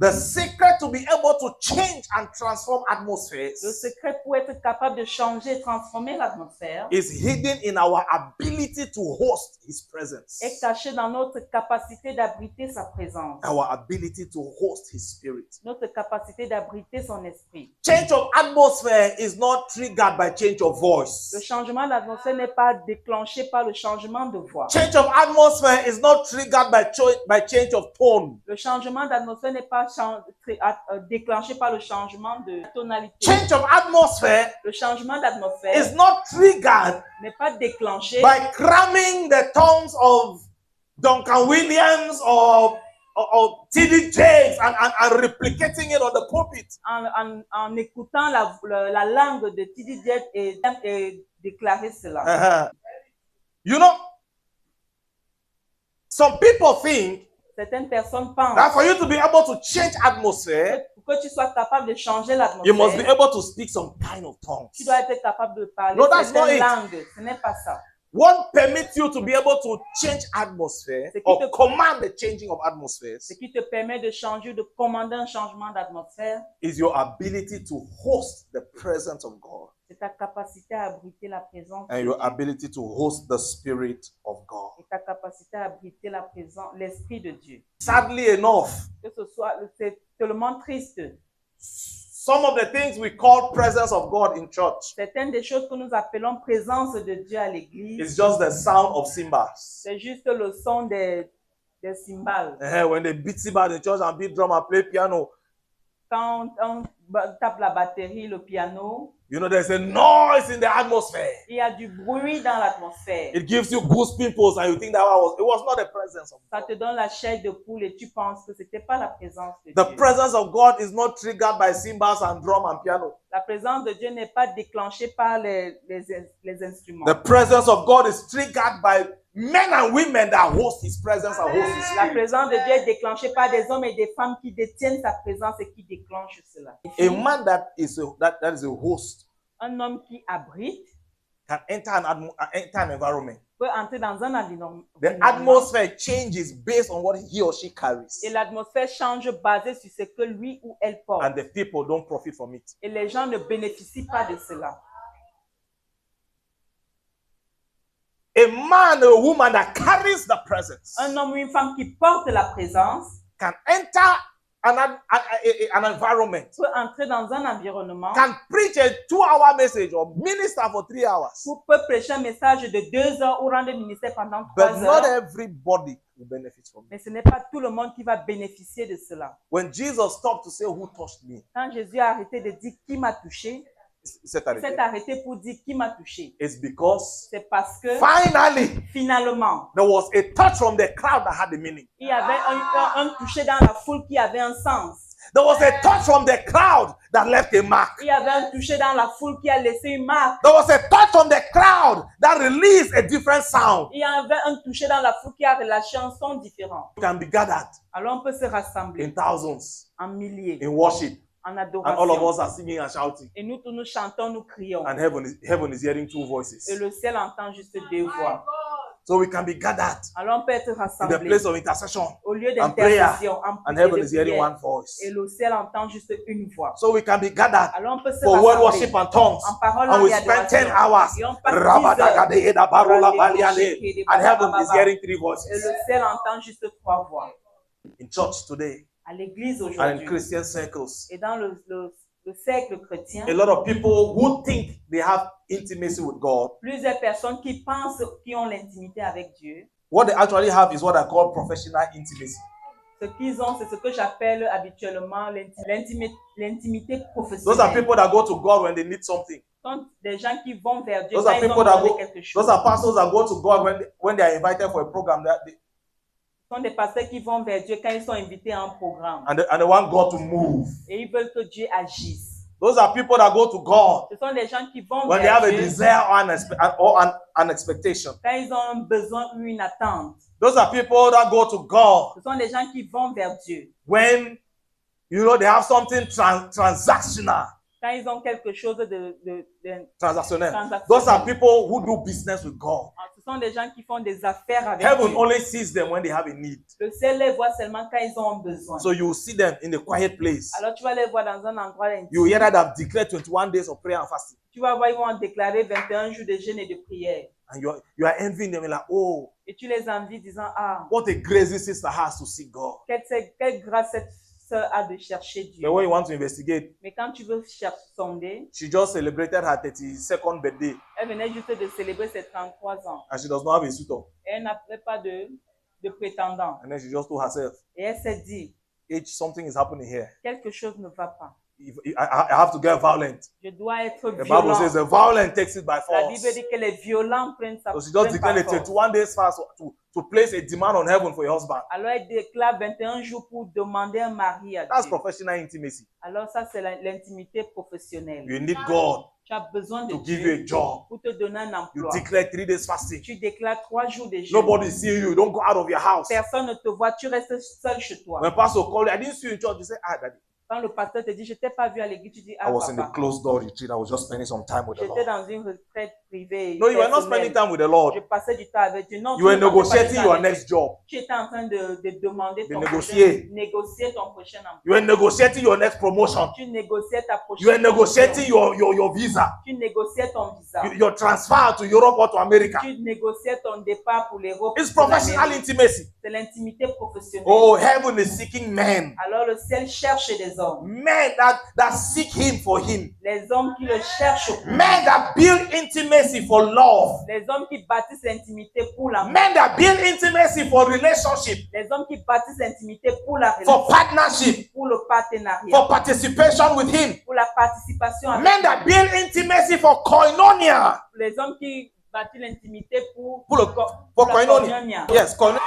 The secret to be able to change and transform Le atmospheres secret pour être capable de changer et transformer l'atmosphère is hidden in our ability to host His presence. est caché dans notre capacité d'abriter sa présence, Our ability to host His Spirit. notre capacité d'abriter son esprit. Change of atmosphere is not triggered by change of Le voice. changement d'atmosphère n'est pas déclenché par le changement de voix. Change of atmosphere is not triggered by change of tone. Le changement d'atmosphère n'est pas déclenché par le changement de tonalité. Change of atmosphere Le changement d'atmosphère is not triggered n'est pas déclenché by cramming the tongues of Duncan Williams or T.D. Jakes and replicating it on the pulpit. en écoutant la langue de T.D. Jakes et déclarer cela. You know, some people think Certaines personnes that pensent for you to be able to change atmosphere, que pour que tu sois capable de changer you must be l'atmosphère, able to speak some kind of tongues. tu dois être capable de parler No, that's not certaines it. langues. Ce n'est pas ça. What permits you to be able to change atmosphere C'est qui or te- command the changing of atmospheres Ce qui te permet de changer, de commander un changement d'atmosphère, is your ability to host the presence of God c'est ta capacité à abriter la présence and de your Dieu. ability to host the Spirit of God. Et ta capacité à abriter la présence, l'esprit de Dieu. Sadly enough, Que ce soit, c'est tellement triste. some of the things we call presence of God in church Certaines des choses que nous appelons présence de Dieu à l'église, is just the sound of cymbals. c'est juste le son des cymbales. When they beat cymbals in church and beat drum and play piano, Quand on tape la batterie, le piano, you know, there's a noise in the atmosphere. il y a du bruit dans l'atmosphère. It gives you goose pimples and you think that it was not the presence of Ça God. te donne la chair de poule et tu penses que c'était pas la présence de The Dieu. presence of God is not triggered by cymbals and drum and piano. La présence de Dieu n'est pas déclenchée par les instruments. The presence of God is triggered by men and women that host His presence and host His La Spirit. présence de Dieu est déclenchée par des hommes et des femmes qui détiennent sa présence et qui déclenchent cela. A man that is a host Un homme qui abrite can enter an environment. peut entrer dans un environnement. The atmosphere changes based on what he or she carries, Et l'atmosphère change basée sur ce que lui ou elle porte. and the people don't profit from it. Et les gens ne bénéficient pas de cela. A man or a woman that carries the presence Un homme ou une femme qui porte la présence can enter an environment, peut entrer dans un environnement, can preach a 2-hour message or minister for 3 hours, peut prêcher un message de 2 heures ou rendre ministère pendant 3 but not heures. everybody will benefit from it. Mais ce n'est pas tout le monde qui va bénéficier de cela. When Jesus stopped to say, "Who touched me?" Quand Jésus a arrêté de dire qui m'a touché, he said that il s'est again. arrêté pour dire qui m'a touché. It's because C'est parce que finally finalement, there was a touch from the crowd that had a meaning. il y avait un touché dans la foule qui avait un sens. There was a touch from the crowd that left a mark. Il y avait un touché dans la foule qui a laissé une marque. There was a touch from the crowd that released a different sound. Il y avait un touché dans la foule qui a relâché un son différent. You can be gathered Alors on peut se rassembler in thousands en milliers, in worship, en and all of adoration. us are singing and shouting, Et nous tous nous chantons, nous crions. and heaven is hearing 2 Et voices. le ciel entend juste 2 voix. So we can be gathered Alors on peut être in the rassemblés place of intercession, au lieu and prayer, d'intercession, en and prière heaven de is hearing prière. one voice. Et le ciel entend juste une voix. So we can be gathered Alors on peut se for word rassembler worship and tongues, en parole, and langue we et spend 10 adoration. hours, Et on passe 10 heures. Rabadagadeheda barola baliane, and heaven is hearing 3 Et voices. le ciel entend juste 3 voix. In church today, À l'église and in aujourd'hui Christian circles, et dans le cercle chrétien, a lot of people who think they have intimacy with God, plusieurs personnes qui pensent qu'ils ont l'intimité avec Dieu. what they actually have is what I call professional intimacy. Ce qu'ils ont, c'est ce que j'appelle habituellement l'intimité Those are professionnelle. people that go to God when they need something. Ce sont des gens qui vont vers Dieu Those quand are ils ont people that besoin go. de quelque chose. Those are pastors that go to God when they are invited for a program Ce sont des pasteurs qui vont vers Dieu quand ils sont invités à un programme. and they want God to move. Et ils veulent que Dieu agisse. Those are people that go to God Ce sont des gens qui vont when they vers have a Dieu desire or an expectation. quand ils ont un besoin ou une attente. Those are people that go to God Ce sont des gens qui vont vers Dieu when they have something transactional. Quand ils ont quelque chose de transactionnel. transactionnel. Those are people who do business with God. Ce sont des gens qui font des affaires avec Heaven Dieu. only sees them when they have a need. Le ciel les voit seulement quand ils ont un besoin. So you will see them in a quiet place. Alors tu vas les voir dans un endroit intime. You will hear that they've declared 21 days of prayer and fasting. Tu vas voir, ils vont déclarer 21 jours de jeûne et de prière. And you are envying them like, oh, Et tu les envies disant, ah, what a grace this sister has to seek God. quelle grâce cette sœur a de chercher Dieu. But when you want to investigate, Mais quand tu veux sonder, she just celebrated her 32nd birthday elle venait juste de célébrer ses 33 ans. and she does not have a suitor. Et elle n'avait pas de prétendant. And then she just told herself, Et elle s'est dit, something is happening here. quelque chose ne va pas. I have to get violent. Je dois être The Bible says violent. the violent takes it by La force. Bible dit que les violents prennent sa So she just prennent declared a par force. 31 days fast to place a demand on heaven for your husband. Alors elle déclare 21 jours pour demander un mari à That's Dieu. professional intimacy. Alors ça c'est l'intimité professionnelle. You need God Tu as besoin de to give you a Dieu job. pour te donner un You emploi. declare 3 days fasting. Tu déclares 3 jours de jeûne. Nobody is seeing you. You don't go out of your house. Personne ne te voit, tu restes seul chez toi. When pastor called you, I didn't see you in church. You say, daddy. Quand le pasteur te dit, je t'ai pas vu à l'église, tu dis, I ah was in the papa, closed door retreat. I was just spending some time with the j'étais Lord. dans une retraite privée. No, you were not personnelle. spending time with the Lord. Je passais du temps avec Dieu. Non, You were tu ne passais pas du negotiating temps your avec Dieu. next job. Tu étais en train de demander De ton négocier. négocier ton prochain emploi. You were negotiating your next promotion. Tu négociais ta prochaine You were promotion. negotiating your visa. Tu négociais ton visa. Your transfer to Europe or to America. Tu négociais ton départ pour l'Europe. It's pour professional l'Amérique. intimacy. C'est l'intimité professionnelle. Oh, heaven is seeking men. Alors le ciel cherche des hommes. Men that seek him for him. Les hommes qui le cherchent pour lui. Men that build intimacy for love. Les hommes qui bâtissent l'intimité pour l'amour. Men that build intimacy for relationship, Les hommes qui bâtissent l'intimité pour la for relation, partnership, pour le partenariat, for participation with him. pour la participation avec Men that build intimacy for koinonia. les hommes qui bâtissent l'intimité pour For la koinonia. Yes, koinonia.